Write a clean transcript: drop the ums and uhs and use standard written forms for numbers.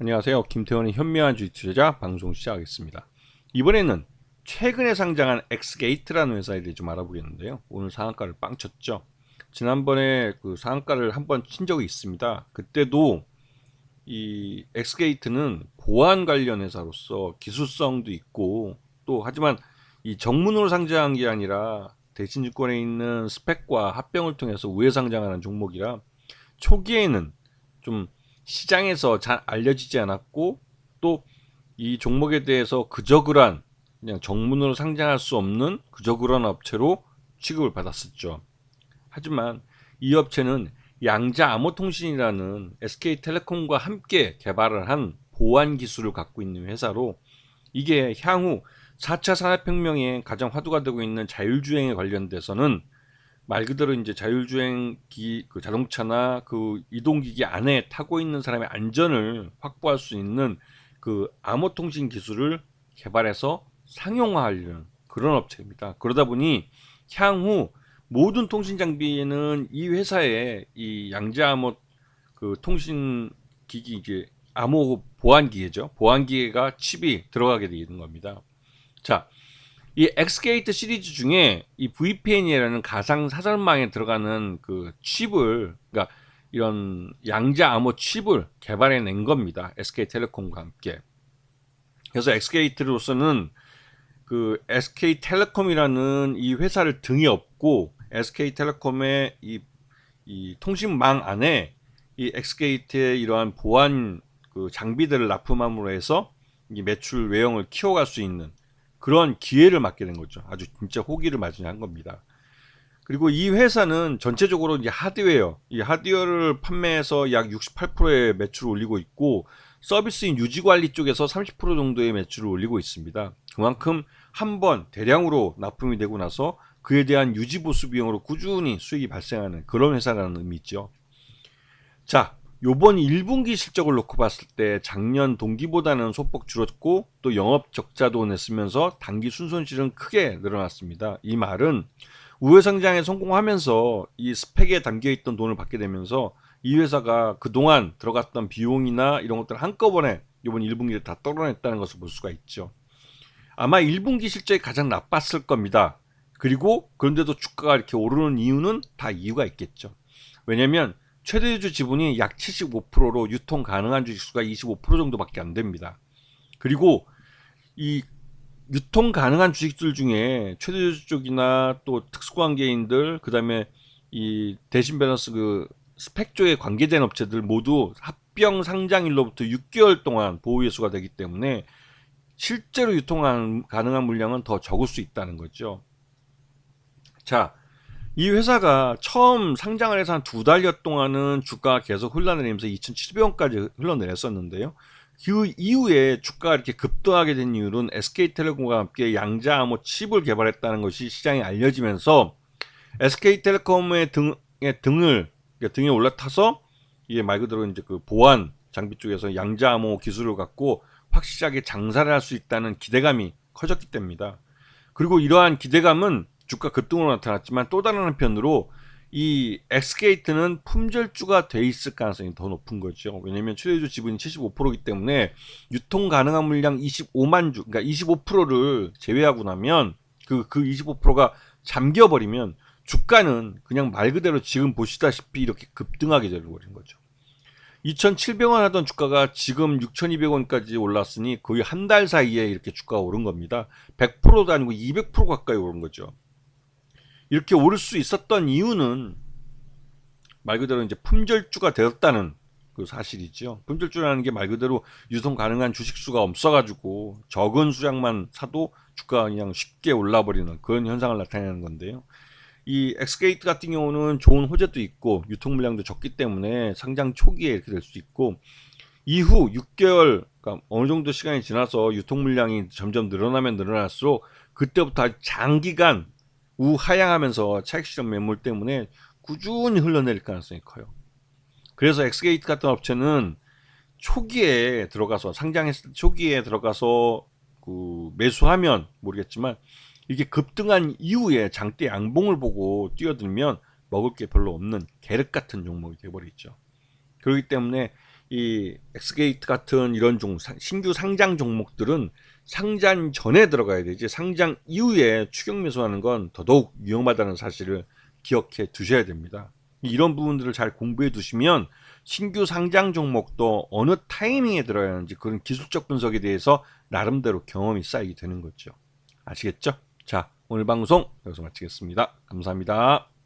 안녕하세요. 김태원의 현명한 주식 투자자 방송 시작하겠습니다. 이번에는 최근에 상장한 엑스게이트라는 회사에 대해 좀 알아보겠는데요. 오늘 상한가를 빵 쳤죠. 지난번에 그 상한가를 한번 친 적이 있습니다. 그때도 이 엑스게이트는 보안 관련 회사로서 기술성도 있고 또 하지만 이 정문으로 상장한 게 아니라 대신증권에 있는 스펙과 합병을 통해서 우회 상장하는 종목이라 초기에는 좀 시장에서 잘 알려지지 않았고 또 이 종목에 대해서 그저그란 그냥 정문으로 상장할 수 없는 그저그란 업체로 취급을 받았었죠. 하지만 이 업체는 양자 암호통신이라는 SK텔레콤과 함께 개발을 한 보안 기술을 갖고 있는 회사로 이게 향후 4차 산업혁명에 가장 화두가 되고 있는 자율주행에 관련돼서는 말 그대로 이제 자율주행기 그 자동차나 그 이동기기 안에 타고 있는 사람의 안전을 확보할 수 있는 그 암호통신 기술을 개발해서 상용화하려는 그런 업체입니다. 그러다 보니 향후 모든 통신 장비에는 이 회사의 이 양자암호 그 통신 기기 이제 암호 보안 기계죠. 보안 기계가 칩이 들어가게 되는 겁니다. 자, 이 엑스게이트 시리즈 중에 이 VPN이라는 가상 사설망에 들어가는 그 칩을 그러니까 이런 양자 암호 칩을 개발해낸 겁니다. SK텔레콤과 함께. 그래서 엑스게이트로서는 그 SK텔레콤이라는 이 회사를 등에 업고 SK텔레콤의 이 통신망 안에 이 엑스게이트의 이러한 보안 그 장비들을 납품함으로 해서 이 매출 외형을 키워갈 수 있는 그런 기회를 맞게 된 거죠. 아주 진짜 호기를 맞이한 겁니다. 그리고 이 회사는 전체적으로 이제 하드웨어, 이 하드웨어를 판매해서 약 68%의 매출을 올리고 있고 서비스인 유지관리 쪽에서 30% 정도의 매출을 올리고 있습니다. 그만큼 한번 대량으로 납품이 되고 나서 그에 대한 유지 보수 비용으로 꾸준히 수익이 발생하는 그런 회사라는 의미죠. 자, 요번 1분기 실적을 놓고 봤을 때 작년 동기보다는 소폭 줄었고 또 영업 적자도 냈으면서 단기 순손실은 크게 늘어났습니다. 이 말은 우회 상장에 성공하면서 이 스펙에 담겨 있던 돈을 받게 되면서 이 회사가 그동안 들어갔던 비용이나 이런 것들을 한꺼번에 이번 1분기에 다 떨어냈다는 것을 볼 수가 있죠. 아마 1분기 실적이 가장 나빴을 겁니다. 그리고 그런데도 주가가 이렇게 오르는 이유는 다 이유가 있겠죠. 왜냐면 최대주 지분이 약 75%로 유통 가능한 주식수가 25% 정도밖에 안 됩니다. 그리고 이 유통 가능한 주식들 중에 최대주 쪽이나 또 특수관계인들 그다음에 이 대신 밸런스 그 스펙 쪽에 관계된 업체들 모두 합병 상장일로부터 6개월 동안 보호 예수가 되기 때문에 실제로 유통 가능한 물량은 더 적을 수 있다는 거죠. 자, 이 회사가 처음 상장을 해서 한 2달여 동안은 주가가 계속 흘러내리면서 2,700원까지 흘러내렸었는데요. 그 이후에 주가가 이렇게 급등하게 된 이유는 SK텔레콤과 함께 양자암호 칩을 개발했다는 것이 시장에 알려지면서 SK텔레콤의 등에 올라타서 이게 말 그대로 이제 그 보안 장비 쪽에서 양자암호 기술을 갖고 확실하게 장사를 할 수 있다는 기대감이 커졌기 때문입니다. 그리고 이러한 기대감은 주가 급등으로 나타났지만 또 다른 한편으로 이 엑스게이트는 품절주가 돼 있을 가능성이 더 높은 거죠. 왜냐하면 최대주 지분이 75%이기 때문에 유통 가능한 물량 25만 주, 그러니까 25%를 제외하고 나면 그 25%가 잠겨버리면 주가는 그냥 말 그대로 지금 보시다시피 이렇게 급등하게 되버린 거죠. 2,700원 하던 주가가 지금 6,200원까지 올랐으니 거의 한 달 사이에 이렇게 주가가 오른 겁니다. 100%도 아니고 200% 가까이 오른 거죠. 이렇게 오를 수 있었던 이유는 말 그대로 이제 품절주가 되었다는 그 사실이죠. 품절주라는 게 말 그대로 유통 가능한 주식수가 없어가지고 적은 수량만 사도 주가가 그냥 쉽게 올라버리는 그런 현상을 나타내는 건데요. 이 엑스게이트 같은 경우는 좋은 호재도 있고 유통 물량도 적기 때문에 상장 초기에 이렇게 될 수 있고 이후 6개월 그러니까 어느 정도 시간이 지나서 유통 물량이 점점 늘어나면 늘어날수록 그때부터 장기간 우하향하면서 차익 실현 매물 때문에 꾸준히 흘러내릴 가능성이 커요. 그래서 엑스게이트 같은 업체는 초기에 들어가서 상장했을 때 초기에 들어가서 그 매수하면 모르겠지만 이게 급등한 이후에 장대 양봉을 보고 뛰어들면 먹을 게 별로 없는 계륵 같은 종목이 돼버리죠. 그렇기 때문에 이 엑스게이트 같은 이런 신규 상장 종목들은 상장 전에 들어가야 되지 상장 이후에 추격 매수하는 건 더더욱 위험하다는 사실을 기억해 두셔야 됩니다. 이런 부분들을 잘 공부해 두시면 신규 상장 종목도 어느 타이밍에 들어야 하는지 그런 기술적 분석에 대해서 나름대로 경험이 쌓이게 되는 거죠. 아시겠죠? 자, 오늘 방송 여기서 마치겠습니다. 감사합니다.